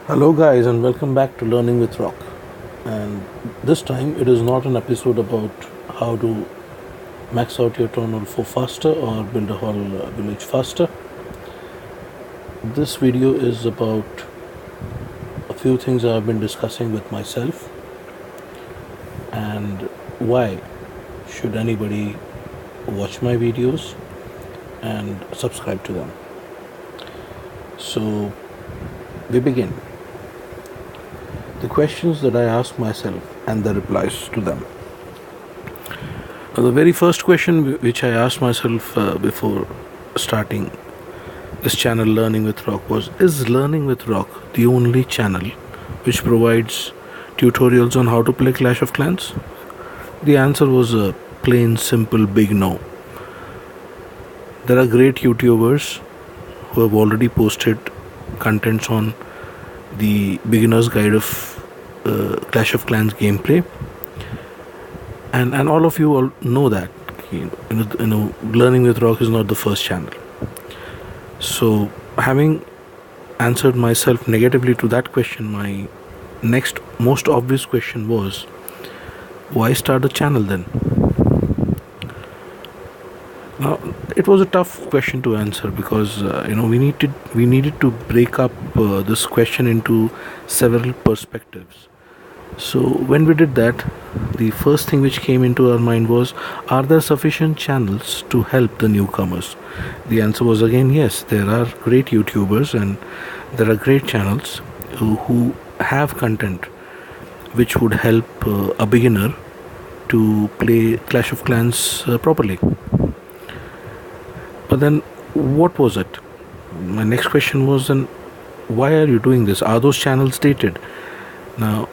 Hello, guys, and welcome back to Learning with Rock. And this time, it is not an episode about how to max out your Town Hall 4 faster or build a whole village faster. This video is about a few things I've been discussing with myself and why should anybody watch my videos and subscribe to them. So, we begin. The questions that I ask myself and the replies to them. The very first question which I asked myself before starting this channel Learning with Rock was, is Learning with Rock the only channel which provides tutorials on how to play Clash of Clans? The answer was a plain simple big no. There are great YouTubers who have already posted contents on the beginner's guide of Clash of Clans gameplay, and all of you all know that Learning with Rock is not the first channel. So, having answered myself negatively to that question, my next most obvious question was, why start a channel then? Now, it was a tough question to answer because we needed to break up this question into several perspectives. So when we did that, the first thing which came into our mind was, are there sufficient channels to help the newcomers? The answer was again yes. There are great YouTubers and there are great channels who have content which would help a beginner to play Clash of Clans properly. But then, what was it? My next question was, then, why are you doing this? Are those channels dated? Now,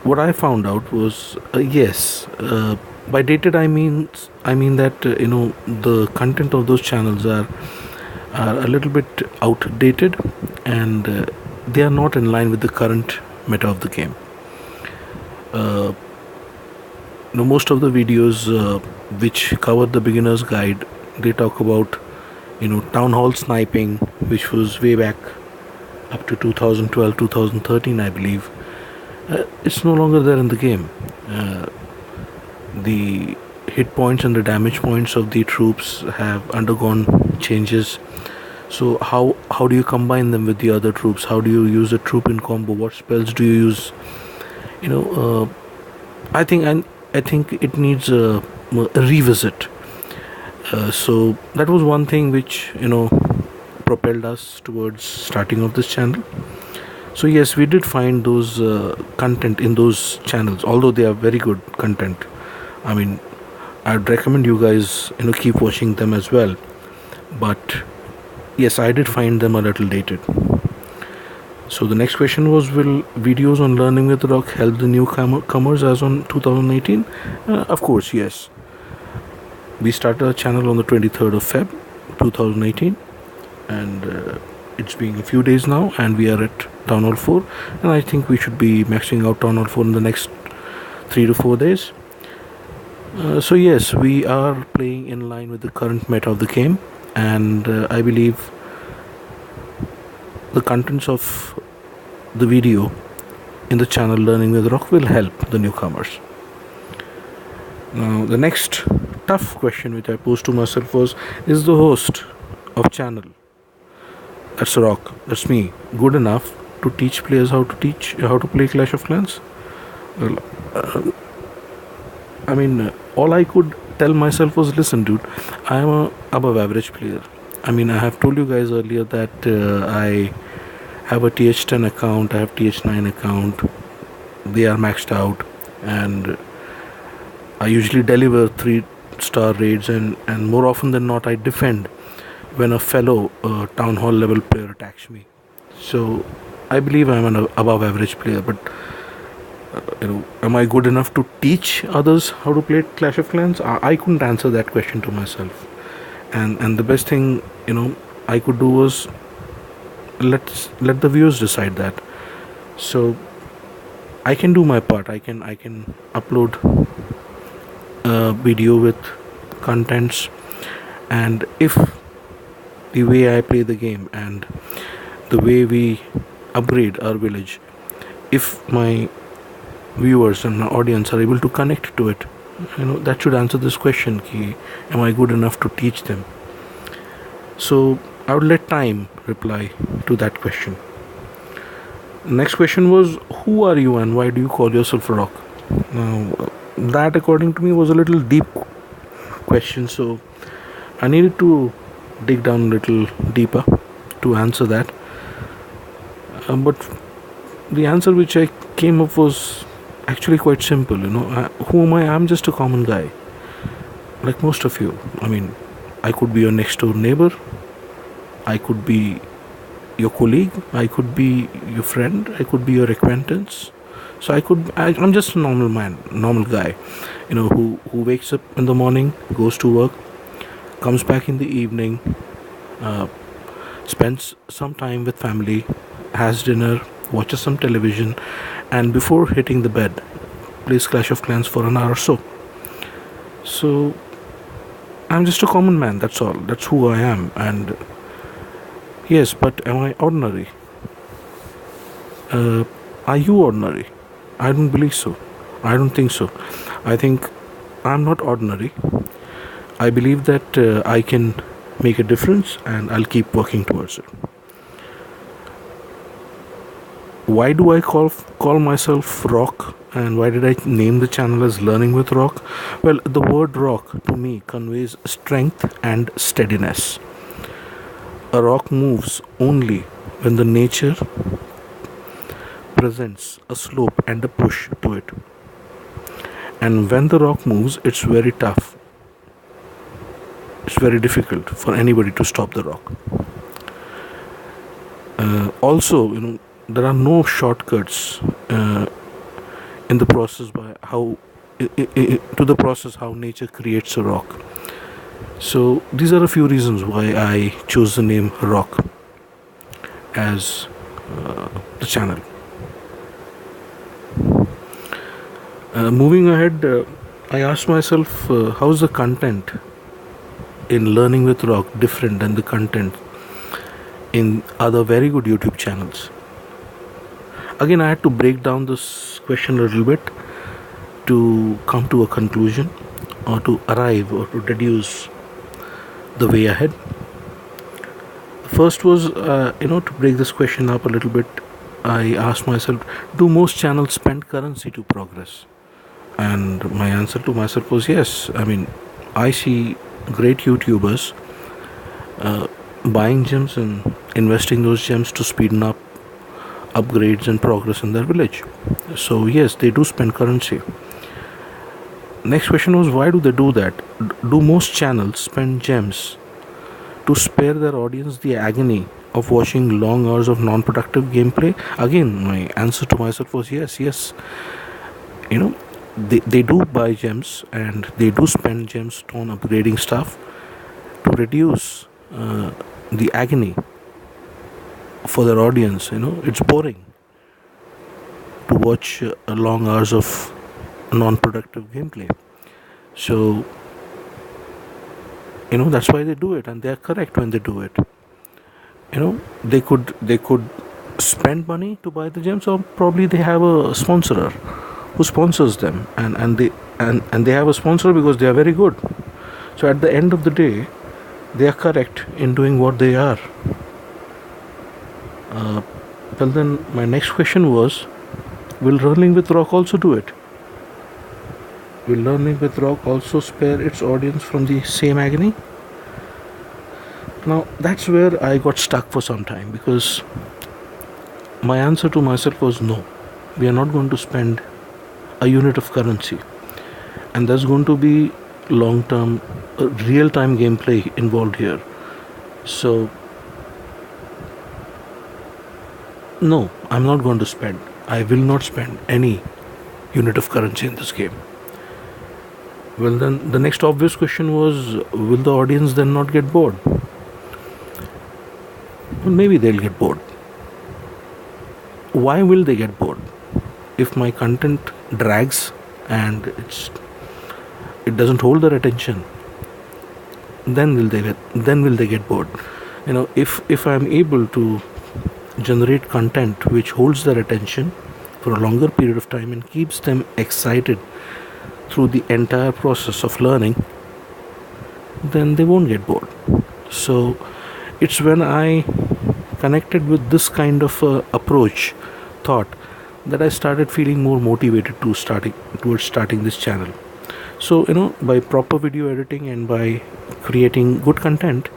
what I found out was yes. By dated, I mean that the content of those channels are a little bit outdated, and they are not in line with the current meta of the game. Most of the videos which cover the beginner's guide, they talk about town hall sniping, which was way back up to 2012 2013, I believe. It's no longer there in the game. The hit points and the damage points of the troops have undergone changes. So how do you combine them with the other troops? How do you use a troop in combo? What spells do you use? I think it needs a revisit. So that was one thing which propelled us towards starting of this channel. So yes, we did find those content in those channels, although they are very good content. I mean, I'd recommend you guys keep watching them as well. But yes, I did find them a little dated. So the next question was, will videos on Learning with Rock help the newcomers as on 2018? Of course, yes. We started our channel on the 23rd of Feb 2018, and it's been a few days now, and we are at Town Hall 4, and I think we should be maxing out Town Hall 4 in the next 3 to 4 days. So yes, we are playing in line with the current meta of the game, and I believe the contents of the video in the channel Learning with Rock will help the newcomers. Now, the next tough question which I posed to myself was, is the host of channel, that's Rock, that's me, good enough to teach players how to play Clash of Clans? Well, all I could tell myself was, listen dude, I am a above average player. I have told you guys earlier that I have a TH10 account, I have TH9 account, they are maxed out, and I usually deliver 3-star raids, and more often than not I defend when a fellow town hall level player attacks me. So I believe I'm an above average player, but am I good enough to teach others how to play Clash of Clans? I couldn't answer that question to myself, and the best thing I could do was let the viewers decide that. So I can do my part. I can upload a video with contents, and if the way I play the game and the way we upgrade our village, if my viewers and my audience are able to connect to it, that should answer this question, ki, am I good enough to teach them? So I would let time reply to that question. Next question was, who are you and why do you call yourself a rock? Now, that according to me was a little deep question, so I needed to dig down a little deeper to answer that. But the answer which I came up was actually quite simple. Who am I? I'm just a common guy, like most of you. I mean, I could be your next door neighbor, I could be your colleague, I could be your friend, I could be your acquaintance. So I'm just a normal man, normal guy, who wakes up in the morning, goes to work, comes back in the evening, spends some time with family, has dinner, watches some television, and before hitting the bed, plays Clash of Clans for an hour or so. So I'm just a common man, that's all. That's who I am. And yes, but am I ordinary? Are you ordinary? I don't believe so. I don't think so. I think I'm not ordinary. I believe that I can make a difference and I'll keep working towards it. Why do I call myself Rock, and why did I name the channel as Learning with Rock? Well, the word rock to me conveys strength and steadiness. A rock moves only when the nature presents a slope and a push to it. And when the rock moves, it's very tough. It's very difficult for anybody to stop the rock. Also, there are no shortcuts in the process by how to the process how nature creates a rock. So these are a few reasons why I chose the name Rock as the channel. Moving ahead, I asked myself, how's the content in Learning with Rock different than the content in other very good YouTube channels? Again, I had to break down this question a little bit to come to a conclusion, or to arrive, or to deduce the way ahead. First was, to break this question up a little bit, I asked myself, do most channels spend currency to progress? And my answer to myself was yes. I mean, I see great YouTubers buying gems and investing those gems to speeden up upgrades and progress in their village. So yes, they do spend currency. Next question was, why do they do that? Do most channels spend gems to spare their audience the agony of watching long hours of non-productive gameplay? Again, my answer to myself was yes. They do buy gems and they do spend gems on upgrading stuff to reduce the agony for their audience. It's boring to watch long hours of non-productive gameplay. So that's why they do it, and they are correct when they do it. They could spend money to buy the gems, or probably they have a sponsorer who sponsors them, and they have a sponsor because they are very good. So at the end of the day, they are correct in doing what they are. Well, then my next question was, will Learning with Rock also do it? Will Learning with Rock also spare its audience from the same agony? Now, that's where I got stuck for some time, because my answer to myself was no. We are not going to spend a unit of currency, and there's going to be long-term, real-time gameplay involved here. So, no, I'm not going to spend. I will not spend any unit of currency in this game. Well, then the next obvious question was, will the audience then not get bored? Well, maybe they'll get bored. Why will they get bored? If my content drags and it doesn't hold their attention, then will they get bored? If I'm able to generate content which holds their attention for a longer period of time and keeps them excited through the entire process of learning, then they won't get bored. So it's when I connected with this kind of thought, that I started feeling more motivated towards starting this channel. So by proper video editing and by creating good content,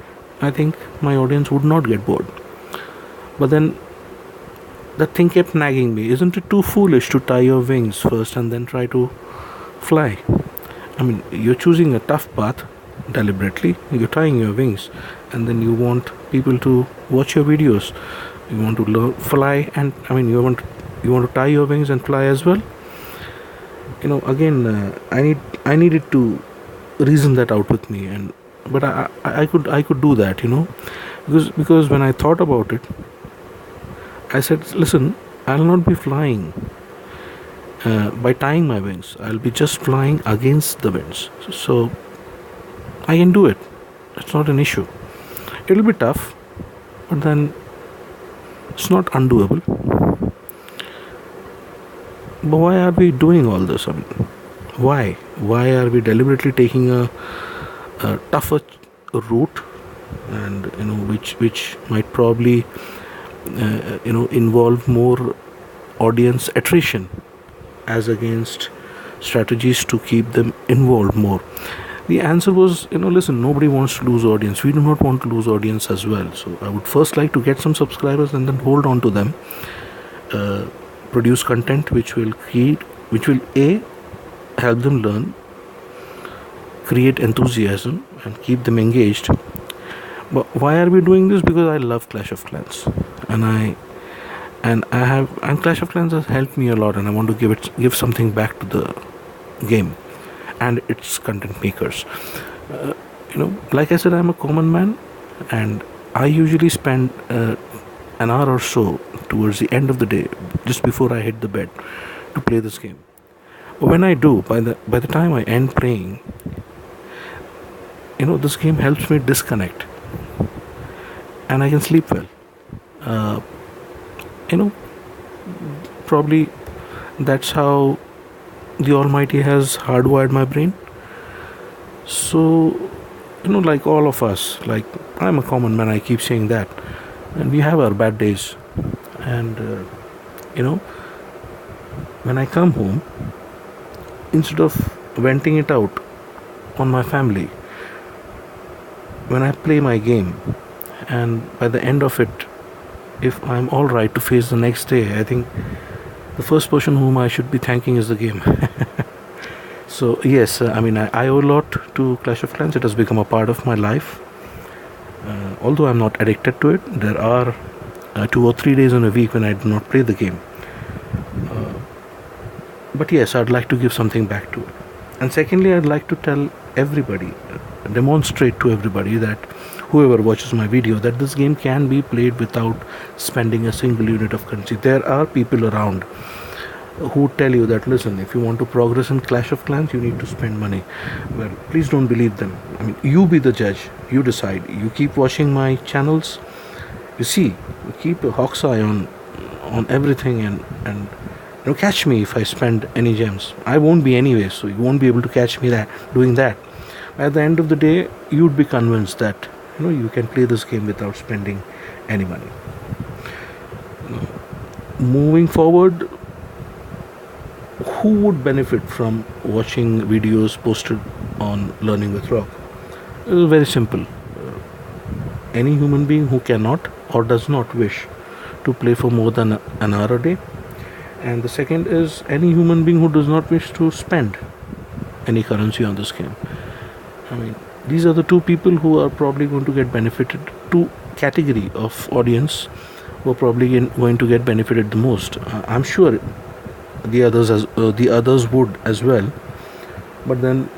I think my audience would not get bored. But then the thing kept nagging me: isn't it too foolish to tie your wings first and then try to fly? I mean, you're choosing a tough path deliberately, you're tying your wings, and then you want people to watch your videos. You want to learn fly, and you want to tie your wings and fly as well. Again, I needed to reason that out with me, but I could do that, because when I thought about it, I said, listen, I'll not be flying by tying my wings. I'll be just flying against the winds. So I can do it. It's not an issue. It'll be tough, but then it's not undoable. But why are we doing all this? I mean, why? Why are we deliberately taking a tougher route, and which might probably involve more audience attrition as against strategies to keep them involved more? The answer was, listen, nobody wants to lose audience. We do not want to lose audience as well. So I would first like to get some subscribers and then hold on to them. Produce content which will A, help them learn, create enthusiasm, and keep them engaged. But why are we doing this? Because I love Clash of Clans, and Clash of Clans has helped me a lot, and I want to give something back to the game and its content makers. Like I said, I'm a common man, and I usually spend an hour or so towards the end of the day, just before I hit the bed, to play this game. But when I do, by the time I end playing, this game helps me disconnect, and I can sleep well. Probably that's how the Almighty has hardwired my brain. So, like all of us, like I'm a common man, I keep saying that, and we have our bad days. And when I come home, instead of venting it out on my family, when I play my game, and by the end of it, if I'm all right to face the next day, I think the first person whom I should be thanking is the game. So yes, I owe a lot to Clash of Clans. It has become a part of my life. Although I'm not addicted to it, there are 2 or 3 days in a week when I do not play the game. But yes, I'd like to give something back to it. And secondly, I'd like to tell everybody, demonstrate to everybody, that whoever watches my video, that this game can be played without spending a single unit of currency. There are people around who tell you that, listen, if you want to progress in Clash of Clans, you need to spend money. Well, please don't believe them. You be the judge. You decide. You keep watching my channels. You see, you keep a hawk's eye on everything, and catch me if I spend any gems. I won't be anyway, so you won't be able to catch me doing that. At the end of the day, you'd be convinced that you can play this game without spending any money. Moving forward, who would benefit from watching videos posted on Learning with Rock? It is very simple. Any human being who cannot or does not wish to play for more than an hour a day. And the second is any human being who does not wish to spend any currency on this game. These are the two people who are probably going to get benefited, two category of audience who are probably going to get benefited the most. I'm sure the others would as well, but then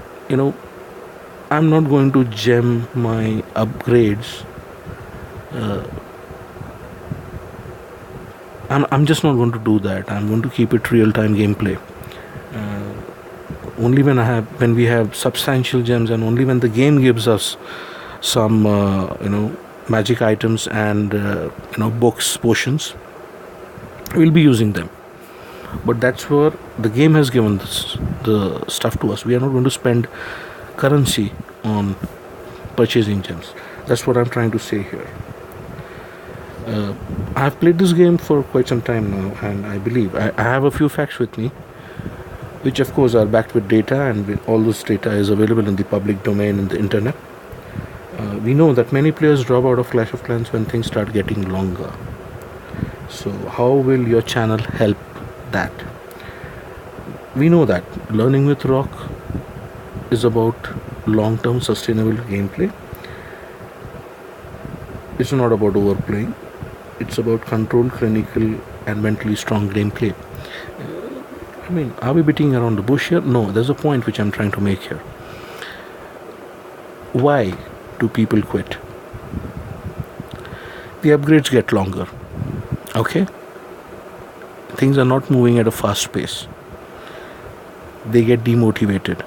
I'm not going to gem my upgrades. I'm just not going to do that. I'm going to keep it real-time gameplay. Only when we have substantial gems, and only when the game gives us some magic items and books, potions, we'll be using them. But that's where the game has given the stuff to us. We are not going to spend currency on purchasing gems. That's what I'm trying to say here. I've played this game for quite some time now, and I believe I have a few facts with me, which of course are backed with data, and all this data is available in the public domain in the internet. We know that many players drop out of Clash of Clans when things start getting longer. So how will your channel help that? We know that Learning with Rock is about long-term sustainable gameplay. It's not about overplaying. It's about controlled, clinical, and mentally strong gameplay. Are we beating around the bush here? No, there's a point which I'm trying to make here. Why do people quit? The upgrades get longer. Okay? Things are not moving at a fast pace. They get demotivated.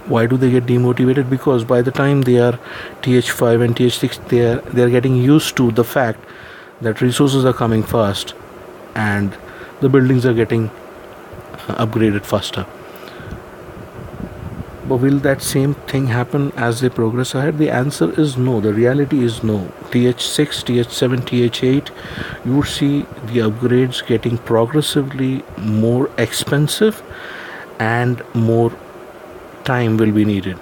Why do they get demotivated? Because by the time they are TH5 and TH6, they are getting used to the fact that resources are coming fast and the buildings are getting upgraded faster. But will that same thing happen as they progress ahead? The answer is no. The reality is no. TH6, TH7, TH8, you would see the upgrades getting progressively more expensive and more time will be needed.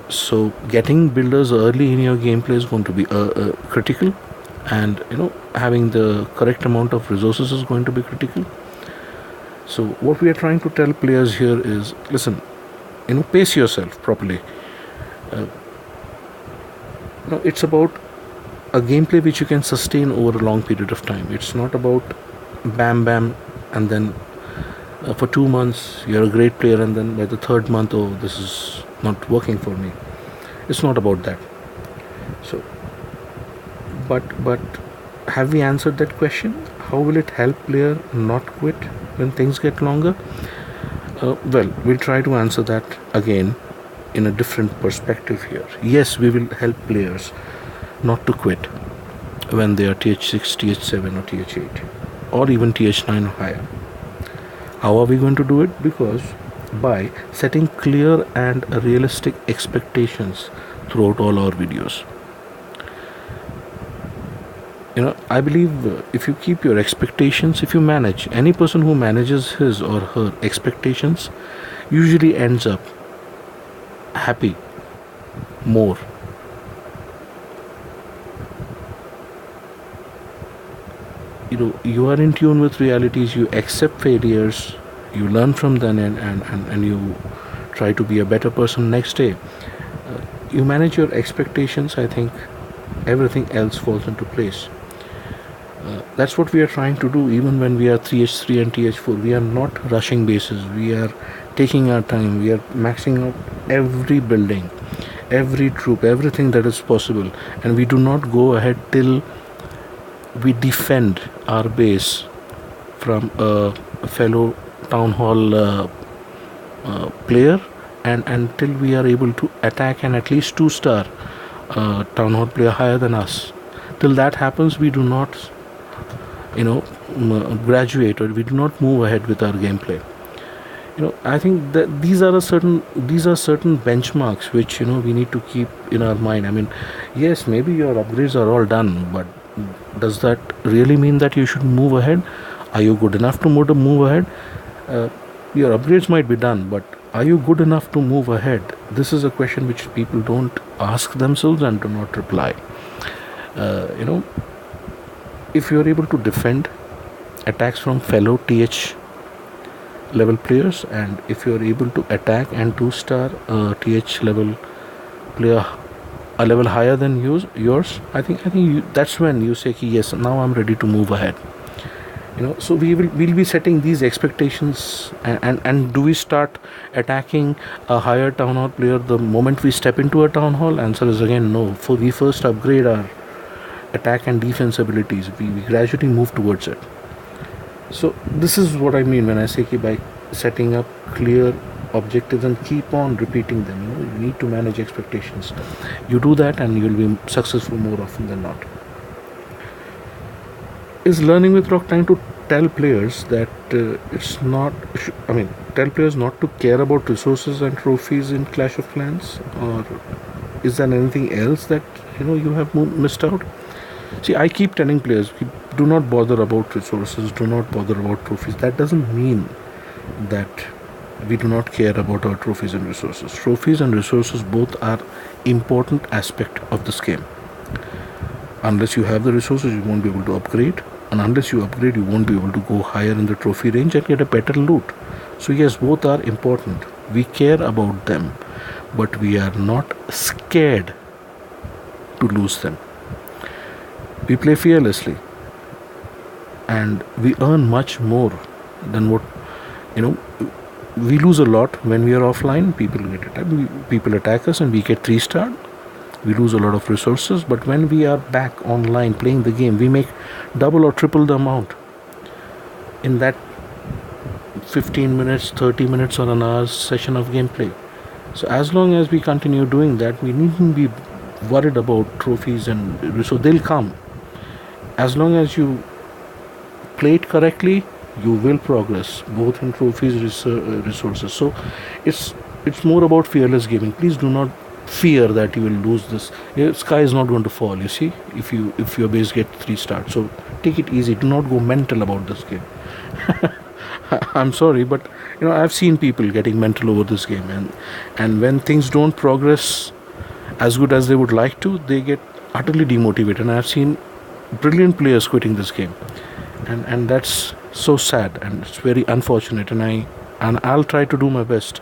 So getting builders early in your gameplay is going to be critical, and having the correct amount of resources is going to be critical. So what we are trying to tell players here is, listen, pace yourself properly. It's about a gameplay which you can sustain over a long period of time. It's not about bam bam and then for 2 months you're a great player and then by the third month, oh, this is not working for me. It's not about that. So but have we answered that question? How will it help player not quit when things get longer? Well, we'll try to answer that again in a different perspective here. Yes, we will help players not to quit when they are TH6, TH7 or TH8 or even TH9 or higher. How are we going to do it? Because by setting clear and realistic expectations throughout all our videos. I believe if you keep your expectations, if you manage, any person who manages his or her expectations usually ends up happy more. You are in tune with realities, you accept failures, you learn from them and you try to be a better person next day. You manage your expectations, I think everything else falls into place. That's what we are trying to do. Even when we are TH3 and TH4, we are not rushing bases. We are taking our time. We are maxing out every building, every troop, everything that is possible, and we do not go ahead till we defend our base from a fellow town hall player, and until we are able to attack an at least 2-star town hall player higher than us. Till that happens, we do not graduate, or we do not move ahead with our gameplay. I think that these are certain benchmarks which we need to keep in our mind. Yes, maybe your upgrades are all done, but does that really mean that you should move ahead? Are you good enough to move ahead? Your upgrades might be done, but are you good enough to move ahead? This is a question which people don't ask themselves and do not reply. If you are able to defend attacks from fellow TH level players, and if you are able to attack and 2-star TH level player a level higher than yours, I think that's when you say, yes, now I'm ready to move ahead. So we'll be setting these expectations, and do we start attacking a higher town hall player the moment we step into a town hall? Answer is again no. We first upgrade our attack and defense abilities. We gradually move towards it. So this is what I mean when I say by setting up clear objectives and keep on repeating them. You need to manage expectations. You do that and you'll be successful more often than not. Is learning with rock trying to tell players that tell players not to care about resources and trophies in Clash of Clans, or is there anything else that you have missed out? See, I keep telling players, do not bother about resources, do not bother about trophies. That doesn't mean that we do not care about our trophies and resources. Trophies and resources both are important aspect of this game. Unless you have the resources, you won't be able to upgrade, and unless you upgrade, you won't be able to go higher in the trophy range and get a better loot. So yes, both are important. We care about them, but we are not scared to lose them. We play fearlessly, and we earn much more than what we lose a lot when we are offline. People attack us and we get 3-star. We lose a lot of resources, but when we are back online playing the game, we make double or triple the amount in that 15 minutes, 30 minutes or an hour session of gameplay. So as long as we continue doing that, we needn't be worried about trophies and resources. They'll come. As long as you play it correctly, you will progress both in trophies, resources. So it's more about fearless gaming. Please do not fear that you will lose this. Sky is not going to fall, you see, if your base get 3-star. So take it easy. Do not go mental about this game. I'm sorry, but I've seen people getting mental over this game, and when things don't progress as good as they would like to, they get utterly demotivated. And I've seen brilliant players quitting this game, and that's so sad, and it's very unfortunate. And I'll try to do my best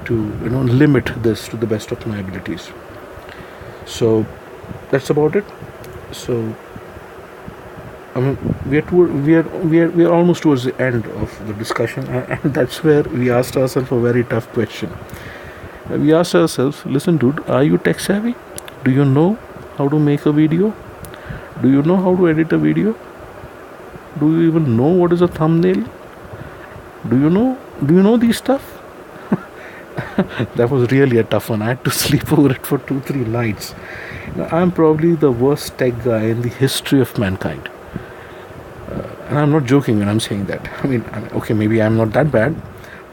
to limit this to the best of my abilities. So that's about it. So we are almost towards the end of the discussion, and that's where we asked ourselves a very tough question. We asked ourselves, listen dude, are you tech savvy? Do you know how to make a video? Do you know how to edit a video? Do you even know what is a thumbnail? Do you know these stuff? That was really a tough one. I had to sleep over it for 2-3 nights. I'm probably the worst tech guy in the history of mankind. And I'm not joking when I'm saying that. Okay, maybe I'm not that bad,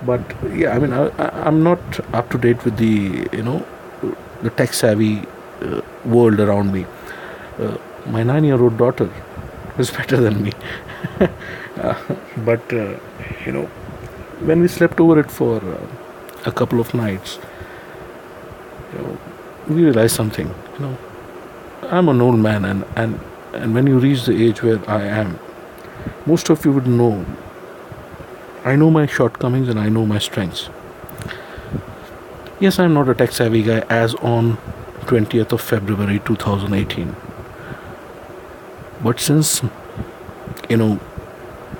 but yeah, I'm not up to date with the tech savvy world around me. My 9-year-old daughter is better than me. But when we slept over it for a couple of nights, we realized something. I'm an old man, and when you reach the age where I am, most of you would know. I know my shortcomings and I know my strengths. Yes, I'm not a tech savvy guy as on 20th of February 2018. But since I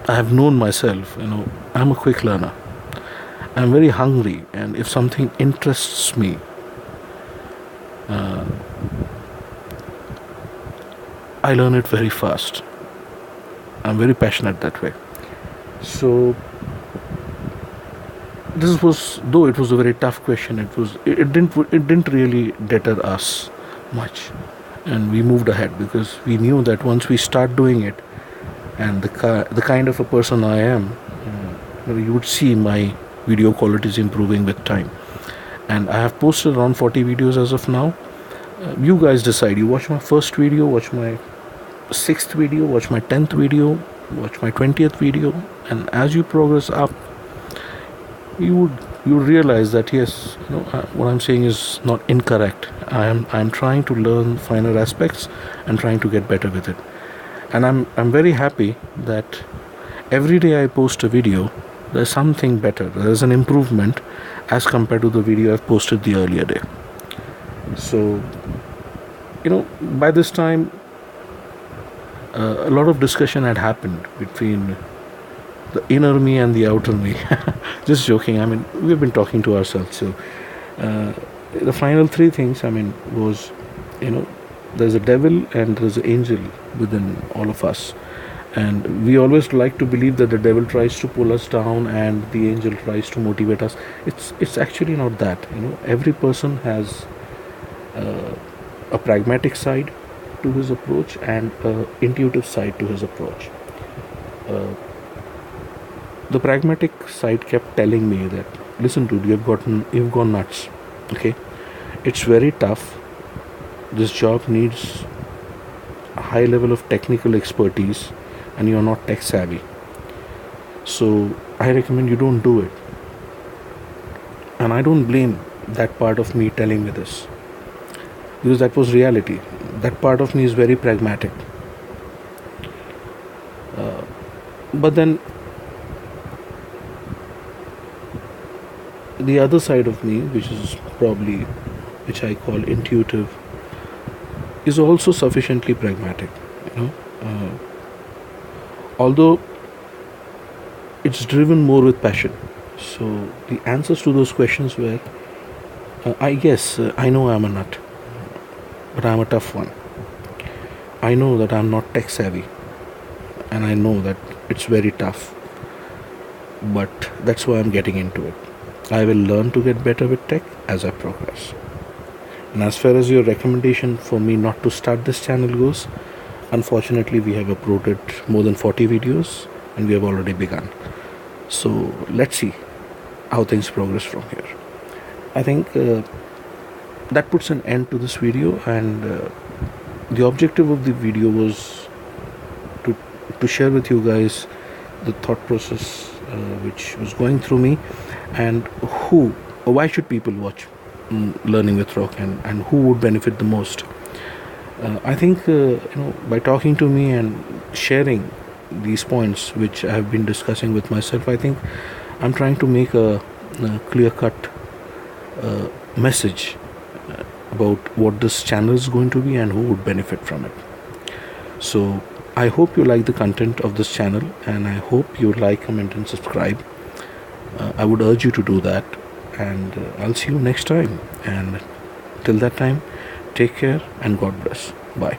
have known myself, I'm a quick learner. I'm very hungry, and if something interests me, I learn it very fast. I'm very passionate that way. So this was, though it was a very tough question, it didn't really deter us much, and we moved ahead because we knew that once we start doing it, and the kind of a person I am, you would see my video quality is improving with time. And I have posted around 40 videos as of now. You guys decide. You watch my first video, watch my 6th video, watch my 10th video, watch my 20th video, and as you progress up, you realize that yes, what I'm saying is not incorrect. I'm trying to learn finer aspects and trying to get better with it. And I'm very happy that every day I post a video, there's something better. There's an improvement as compared to the video I've posted the earlier day. So, by this time, a lot of discussion had happened between the inner me and the outer me. Just joking. We've been talking to ourselves. So, the final 3 things, was, there's a devil and there's an angel within all of us. And we always like to believe that the devil tries to pull us down and the angel tries to motivate us. It's actually not that. Every person has a pragmatic side to his approach and a intuitive side to his approach. uh, the pragmatic side kept telling me that, listen dude, you've gone nuts. Okay, it's very tough. This job needs a high level of technical expertise and you're not tech savvy, so I recommend you don't do it. And I don't blame that part of me telling me this, because that was reality. That part of me is very pragmatic. But then the other side of me, which I call intuitive, is also sufficiently pragmatic. Uh, although it's driven more with passion. So the answers to those questions were, I guess, I know I'm a nut, but I'm a tough one. I know that I'm not tech savvy, and I know that it's very tough, but that's why I'm getting into it. I will learn to get better with tech as I progress. And as far as your recommendation for me not to start this channel goes, unfortunately, we have uploaded more than 40 videos and we have already begun. So let's see how things progress from here. I think that puts an end to this video, and the objective of the video was to share with you guys the thought process which was going through me, and why should people watch Learning with Rock, and who would benefit the most. I think by talking to me and sharing these points which I have been discussing with myself, I think I'm trying to make a clear cut message about what this channel is going to be and who would benefit from it. So I hope you like the content of this channel, and I hope you like, comment and subscribe. I would urge you to do that, and I'll see you next time. And till that time, take care and God bless. Bye.